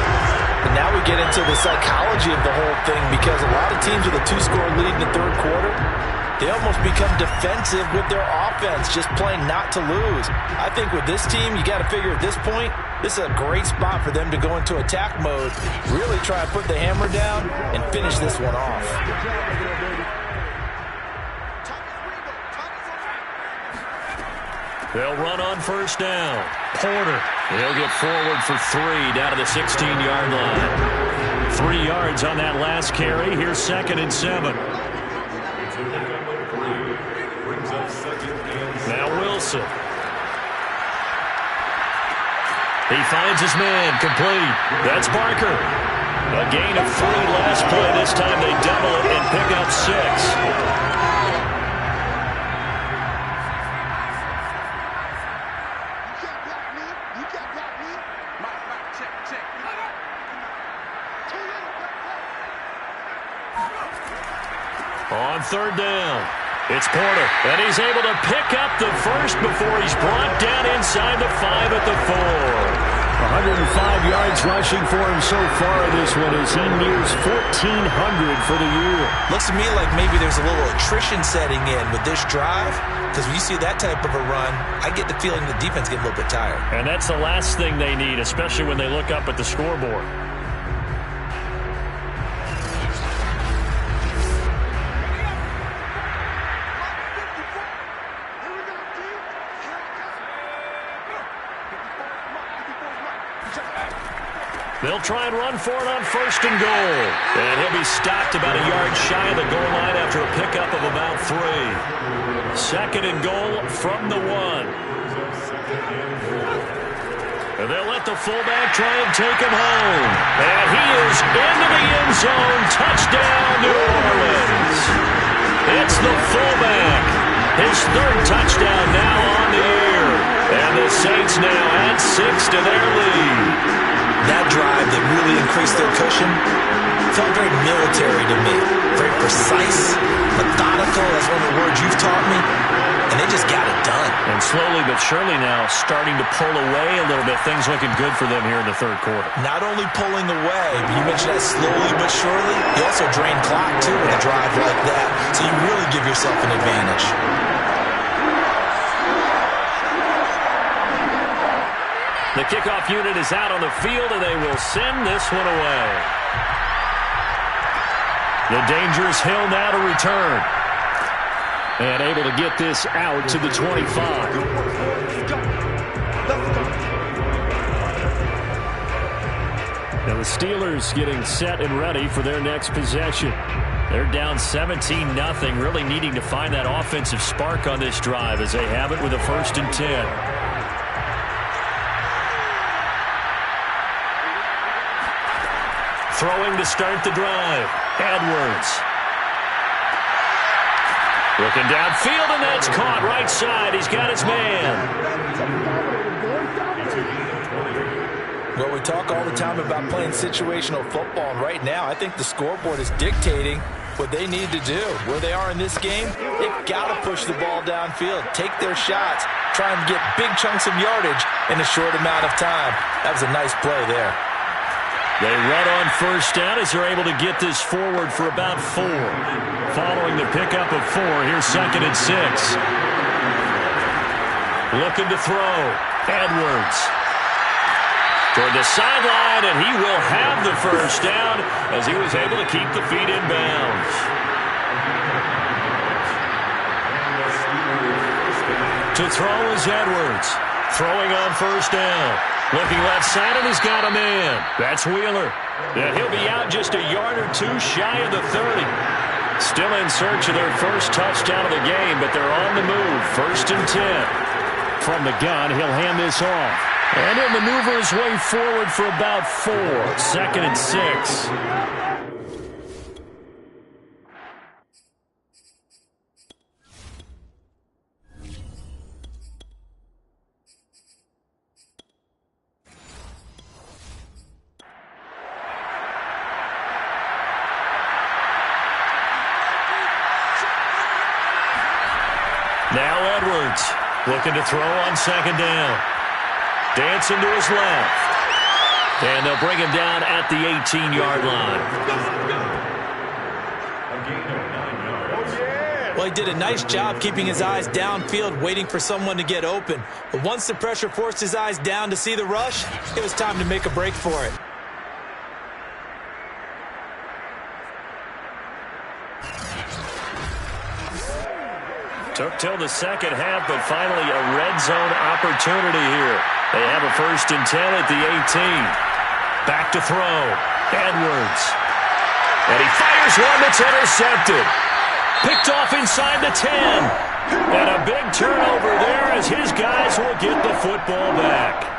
And now we get into the psychology of the whole thing, because a lot of teams with a 2-score lead in the third quarter, they almost become defensive with their offense, just playing not to lose. I think with this team, you got to figure at this point, this is a great spot for them to go into attack mode, really try to put the hammer down and finish this one off. They'll run on first down. Porter. He'll get forward for 3 down to the 16-yard line. 3 yards on that last carry. Here's 2nd and 7. Now Wilson. He finds his man, complete. That's Barker. A gain of 3 last play. This time they double it and pick up 6. On third down, it's Porter, and he's able to pick up the first before he's brought down inside the 5 at the 4. 105 yards rushing for him so far in this one as he nears 1,400 for the year. Looks to me like maybe there's a little attrition setting in with this drive, because when you see that type of a run, I get the feeling the defense gets a little bit tired. And that's the last thing they need, especially when they look up at the scoreboard. They'll try and run for it on first and goal. And he'll be stopped about a yard shy of the goal line after a pickup of about 3. 2nd and goal from the 1. And they'll let the fullback try and take him home. And he is into the end zone. Touchdown, New Orleans. It's the fullback. His 3rd touchdown now on the year. And the Saints now add 6 to their lead. That drive that really increased their cushion felt very military to me. Very precise, methodical, that's one of the words you've taught me. And they just got it done. And slowly but surely now starting to pull away a little bit. Things looking good for them here in the third quarter. Not only pulling away, but you mentioned that slowly but surely. You also drain clock, too, with a drive like that. So you really give yourself an advantage. The kickoff unit is out on the field, and they will send this one away. The dangerous Hill now to return. And able to get this out to the 25. Now the Steelers getting set and ready for their next possession. They're down 17-0, really needing to find that offensive spark on this drive as they have it with a 1st and 10. Throwing to start the drive. Edwards. Looking downfield, and that's caught right side. He's got his man. Well, we talk all the time about playing situational football, and right now I think the scoreboard is dictating what they need to do. Where they are in this game, they've got to push the ball downfield, take their shots, try and get big chunks of yardage in a short amount of time. That was a nice play there. They run on first down as they're able to get this forward for about 4. Following the pickup of 4, here's 2nd and 6. Looking to throw. Edwards. Toward the sideline, and he will have the first down as he was able to keep the feet in bounds. To throw is Edwards. Throwing on first down. Looking left side, and he's got a man. That's Wheeler. And he'll be out just a yard or two shy of the 30. Still in search of their first touchdown of the game, but they're on the move. 1st and 10. From the gun, he'll hand this off. And he'll maneuver his way forward for about 4. 2nd and 6. Now Edwards looking to throw on 2nd down. Dancing to his left. And they'll bring him down at the 18-yard line. Well, he did a nice job keeping his eyes downfield, waiting for someone to get open. But once the pressure forced his eyes down to see the rush, it was time to make a break for it. Took till the second half, but finally a red zone opportunity here. They have a 1st and 10 at the 18. Back to throw. Edwards. And he fires one that's intercepted. Picked off inside the 10. And a big turnover there as his guys will get the football back.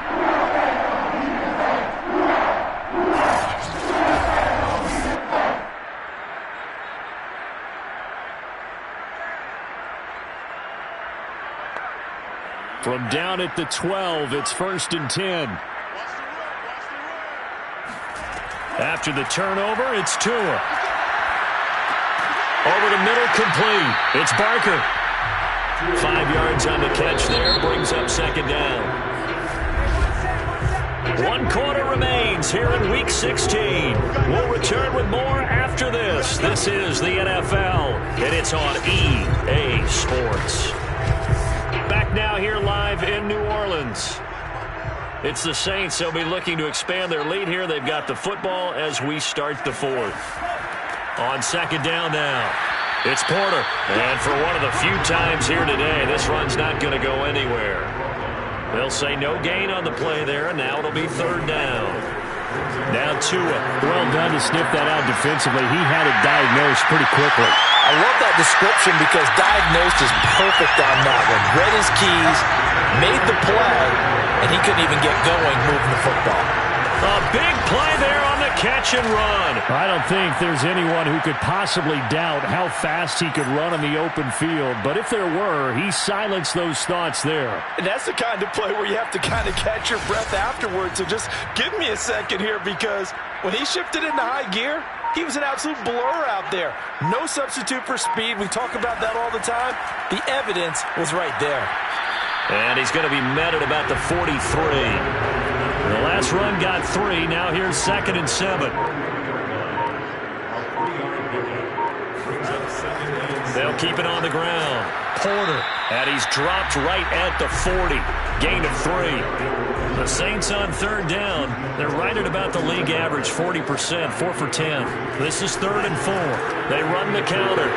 From down at the 12, it's 1st and 10. After the turnover, it's Tua. Over the middle, complete. It's Barker. 5 yards on the catch there, brings up 2nd down. 1 quarter remains here in Week 16. We'll return with more after this. This is the NFL, and it's on EA Sports. Back now here live in New Orleans. It's the Saints. They'll be looking to expand their lead here. They've got the football as we start the 4th. On 2nd down now, it's Porter. And for one of the few times here today, this run's not going to go anywhere. They'll say no gain on the play there, and now it'll be 3rd down. Now Tua. Well done to sniff that out defensively. He had it diagnosed pretty quickly. I love that description because diagnosed is perfect on that one. Read his keys, made the play, and he couldn't even get going moving the football. A big play there on the catch and run. I don't think there's anyone who could possibly doubt how fast he could run on the open field. But if there were, he silenced those thoughts there. And that's the kind of play where you have to kind of catch your breath afterwards. So just give me a second here, because when he shifted into high gear, he was an absolute blur out there. No substitute for speed. We talk about that all the time. The evidence was right there. And he's going to be met at about the 43. The last run got 3. Now here's 2nd and 7. They'll keep it on the ground. Porter. And he's dropped right at the 40. Gain of 3. The Saints on 3rd down. They're right at about the league average, 40%, 4 for 10. This is 3rd and 4. They run the counter.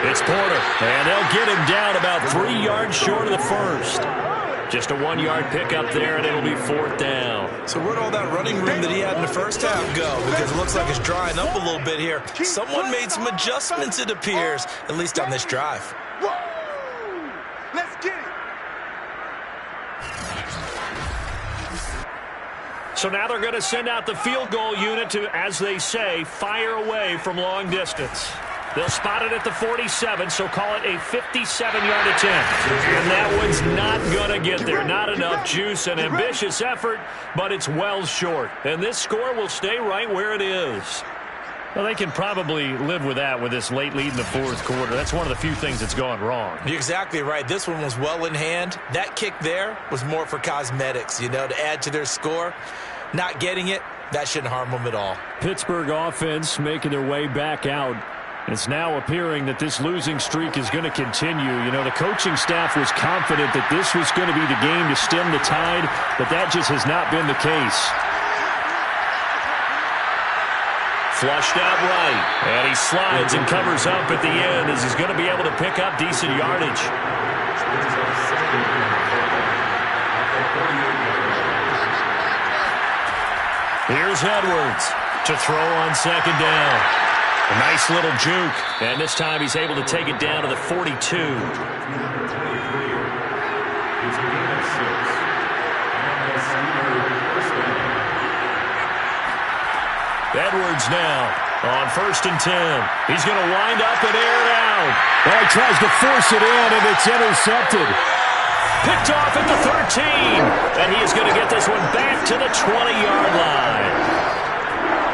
It's Porter. And they'll get him down about 3 yards short of the 1st. Just a 1-yard pickup there, and it'll be 4th down. So where'd all that running room that he had in the first half go? Because it looks like it's drying up a little bit here. Someone made some adjustments, it appears, at least on this drive. Let's get it. So now they're going to send out the field goal unit to, as they say, fire away from long distance. They'll spot it at the 47, so call it a 57-yard attempt. And that one's not going to get there. Not enough juice, an ambitious effort, but it's well short. And this score will stay right where it is. Well, they can probably live with that with this late lead in the 4th quarter. That's one of the few things that's gone wrong. You're exactly right. This one was well in hand. That kick there was more for cosmetics, you know, to add to their score. Not getting it, that shouldn't harm them at all. Pittsburgh offense making their way back out. It's now appearing that this losing streak is going to continue. You know, the coaching staff was confident that this was going to be the game to stem the tide, but that just has not been the case. Flushed out right, and he slides and covers up at the end as he's going to be able to pick up decent yardage. brings up second and 4 at the 48-yard line. Here's Edwards to throw on second down. A nice little juke, and this time he's able to take it down to the 42. It's a gain of 6. And a Steeler first down. Edwards now on 1st and 10. He's going to wind up and air it out. Well, he tries to force it in, and it's intercepted. Picked off at the 13, and he is going to get this one back to the 20-yard line.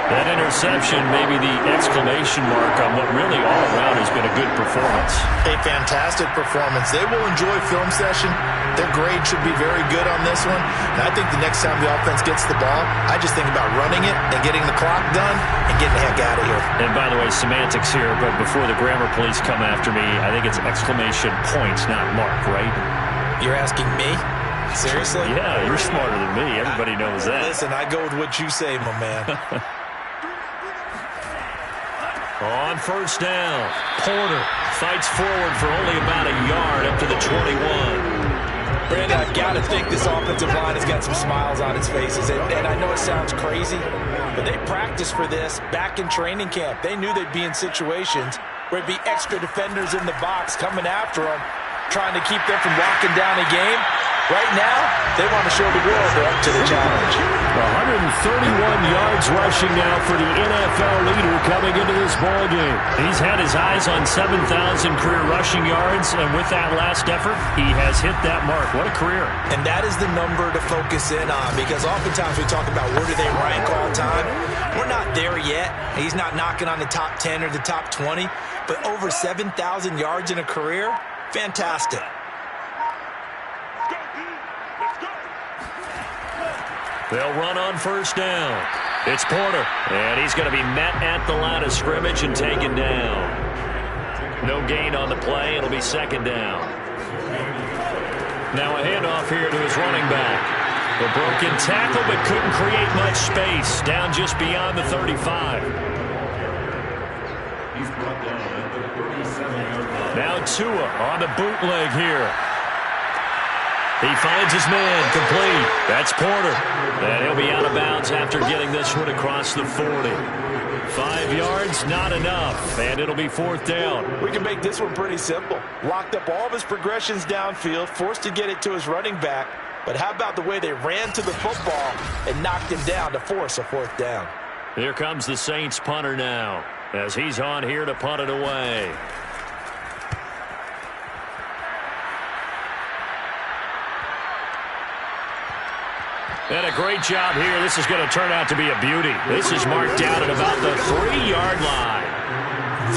That interception may be the exclamation mark on what really all around has been a good performance. A fantastic performance. They will enjoy film session. Their grade should be very good on this one. And I think the next time the offense gets the ball, I just think about running it and getting the clock done and getting the heck out of here. And by the way, semantics here, but before the grammar police come after me, I think it's exclamation points, not mark, right? You're asking me? Seriously? Yeah, you're smarter than me. Everybody knows that. Listen, I go with what you say, my man. On 1st down, Porter fights forward for only about a yard up to the 21. Brandon, I've got to think this offensive line has got some smiles on its faces. And I know it sounds crazy, but they practiced for this back in training camp. They knew they'd be in situations where it'd be extra defenders in the box coming after them, trying to keep them from locking down a game. Right now, they want to show the world they're up to the challenge. 131 yards rushing now for the NFL leader coming into this ball game. He's had his eyes on 7,000 career rushing yards, and with that last effort, he has hit that mark. What a career. And that is the number to focus in on, because oftentimes we talk about where do they rank all time. We're not there yet. He's not knocking on the top 10 or the top 20, but over 7,000 yards in a career, fantastic. They'll run on 1st down. It's Porter, and he's going to be met at the line of scrimmage and taken down. No gain on the play. It'll be 2nd down. Now a handoff here to his running back. A broken tackle, but couldn't create much space. Down just beyond the 35. He's brought down at the 37-yard line. Now Tua on the bootleg here. He finds his man, complete. That's Porter. And he'll be out of bounds after getting this one across the 40. 5 yards, not enough. And it'll be 4th down. We can make this one pretty simple. Locked up all of his progressions downfield, forced to get it to his running back. But how about the way they ran to the football and knocked him down to force a 4th down? Here comes the Saints punter now, as he's on here to punt it away. And a great job here. This is going to turn out to be a beauty. This is marked down at about the 3-yard line.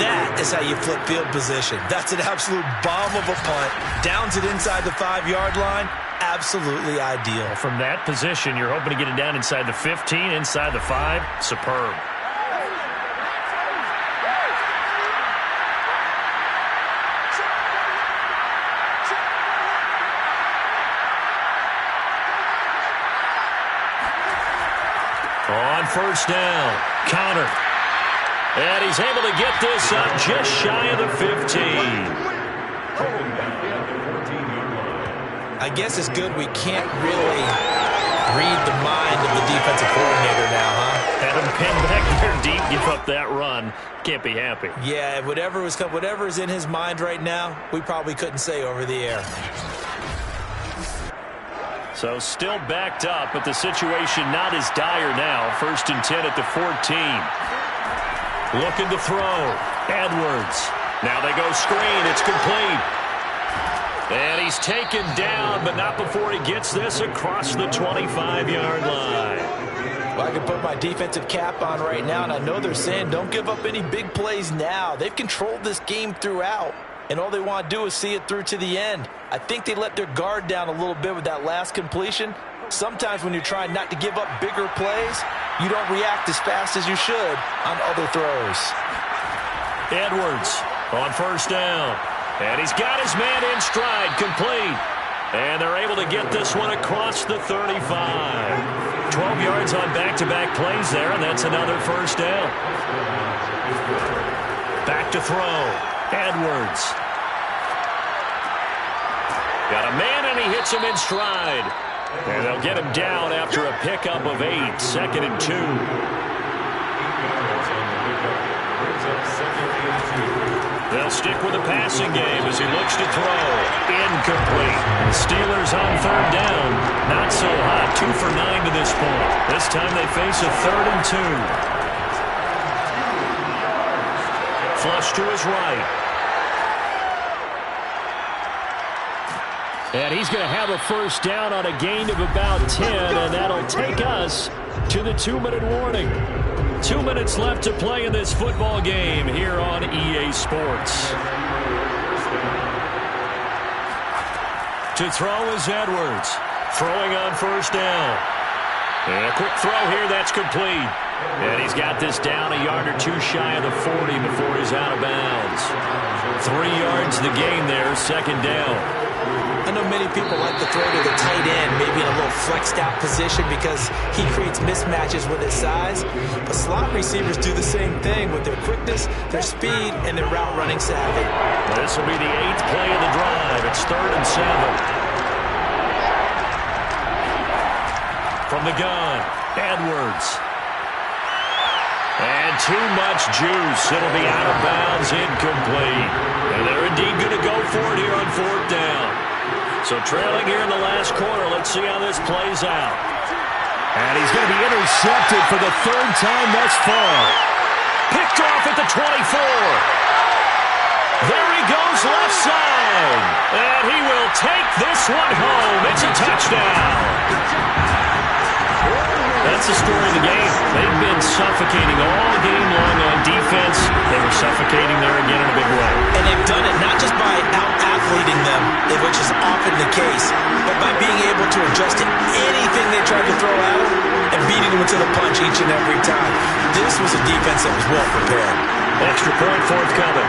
That is how you flip field position. That's an absolute bomb of a punt. Downs it inside the 5-yard line. Absolutely ideal. From that position, you're hoping to get it down inside the 15, inside the 5. Superb. On 1st down, counter. And he's able to get this up just shy of the 15. I guess it's good we can't really read the mind of the defensive coordinator now, huh? Had him pinned back there deep, give up that run. Can't be happy. Yeah, whatever is in his mind right now, we probably couldn't say over the air. So still backed up, but the situation not as dire now. 1st and 10 at the 14. Looking to throw. Edwards. Now they go screen. It's complete. And he's taken down, but not before he gets this across the 25-yard line. Well, I can put my defensive cap on right now, and I know they're saying don't give up any big plays now. They've controlled this game throughout, and all they want to do is see it through to the end. I think they let their guard down a little bit with that last completion. Sometimes when you're trying not to give up bigger plays, you don't react as fast as you should on other throws. Edwards on 1st down. And he's got his man in stride, complete. And they're able to get this one across the 35. 12 yards on back-to-back plays there, and that's another 1st down. Back to throw. Edwards. Got a man, and he hits him in stride. And they'll get him down after a pickup of 8, 2nd and 2. They'll stick with the passing game as he looks to throw. Incomplete. The Steelers on 3rd down. Not so hot. 2 for 9 to this point. This time they face a 3rd and 2. Flush to his right. And he's going to have a first down on a gain of about 10, and that'll take us to the 2-minute warning. 2 minutes left to play in this football game here on EA Sports. To throw is Edwards. Throwing on first down. And a quick throw here, that's complete. And he's got this down a yard or 2 shy of the 40 before he's out of bounds. 3 yards the gain there, 2nd down. I know many people like to throw to the tight end, maybe in a little flexed out position because he creates mismatches with his size. But slot receivers do the same thing with their quickness, their speed, and their route running savvy. This will be the 8th play of the drive. It's 3rd and 7. From the gun, Edwards. And too much juice. It'll be out of bounds, incomplete. And they're indeed going to go for it here on 4th down. So trailing here in the last quarter. Let's see how this plays out. And he's going to be intercepted for the 3rd time thus far. Picked off at the 24. There he goes left side. And he will take this one home. It's a touchdown. That's the story of the game. They've been suffocating all game long on defense. They were suffocating there again in a big way. And they've done it not just by out-athleting them, which is often the case, but by being able to adjust to anything they tried to throw at them and beating them to the punch each and every time. This was a defense that was well prepared. Extra point forthcoming.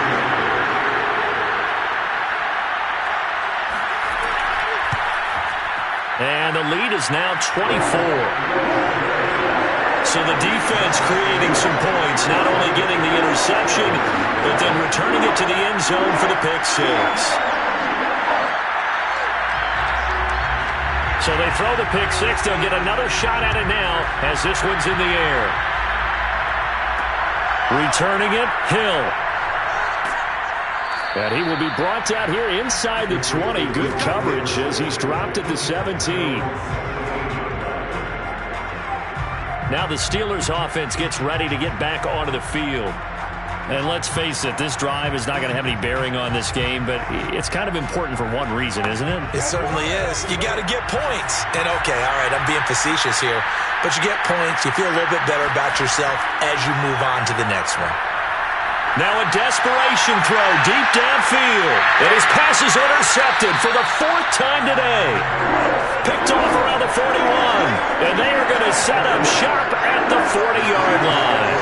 And the lead is now 24. So the defense creating some points, not only getting the interception, but then returning it to the end zone for the pick 6. So they throw the pick 6. They'll get another shot at it now as this one's in the air. Returning it, Hill. And he will be brought down here inside the 20. Good coverage as he's dropped at the 17. Now the Steelers offense gets ready to get back onto the field. And let's face it, this drive is not going to have any bearing on this game, but it's kind of important for one reason, isn't it? It certainly is. You got to get points. And okay, all right, I'm being facetious here, but you get points, you feel a little bit better about yourself as you move on to the next one. Now a desperation throw deep downfield. And his pass is intercepted for the 4th time today. Picked off around the 41. And they are going to set up shop at the 40-yard line.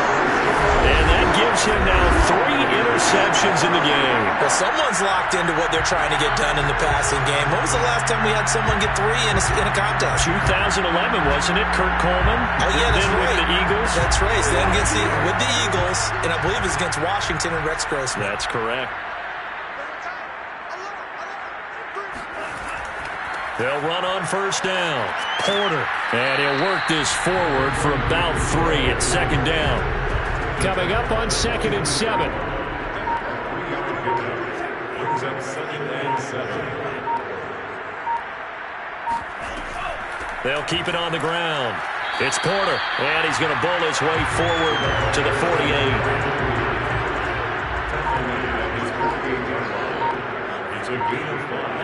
And that gives him now 3 interceptions in the game. Well, someone's locked into what they're trying to get done in the passing game. When was the last time we had someone get 3 in a contest? 2011, wasn't it, Kurt Coleman? Oh, yeah, that's then right. With the Eagles? That's right. So then with the Eagles, and I believe it's against Washington and Rex Grossman. That's correct. They'll run on first down. Porter. And he'll work this forward for about 3 at 2nd down. Coming up on 2nd and 7. Brings up 2nd and 7. They'll keep it on the ground. It's Porter. And he's going to bull his way forward to the 48. It's a gain of 5.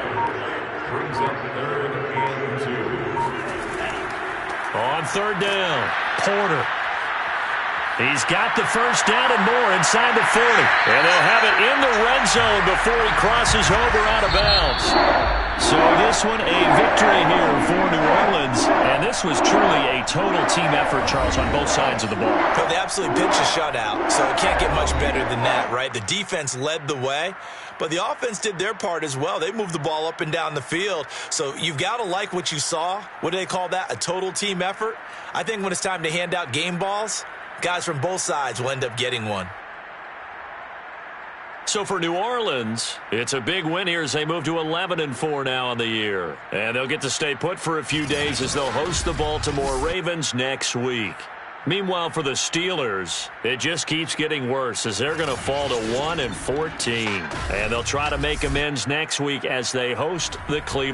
Brings up 3rd and 2. On 3rd down, Porter. He's got the first down and more inside the 40. And they'll have it in the red zone before he crosses over out of bounds. So this one a victory here for New Orleans. And this was truly a total team effort, Charles, on both sides of the ball. Well, they absolutely pitched a shutout, so it can't get much better than that, right? The defense led the way, but the offense did their part as well. They moved the ball up and down the field. So you've got to like what you saw. What do they call that? A total team effort? I think when it's time to hand out game balls, guys from both sides will end up getting one. So for New Orleans, it's a big win here as they move to 11-4 now on the year. And they'll get to stay put for a few days as they'll host the Baltimore Ravens next week. Meanwhile, for the Steelers, it just keeps getting worse as they're going to fall to 1-14. And they'll try to make amends next week as they host the Cleveland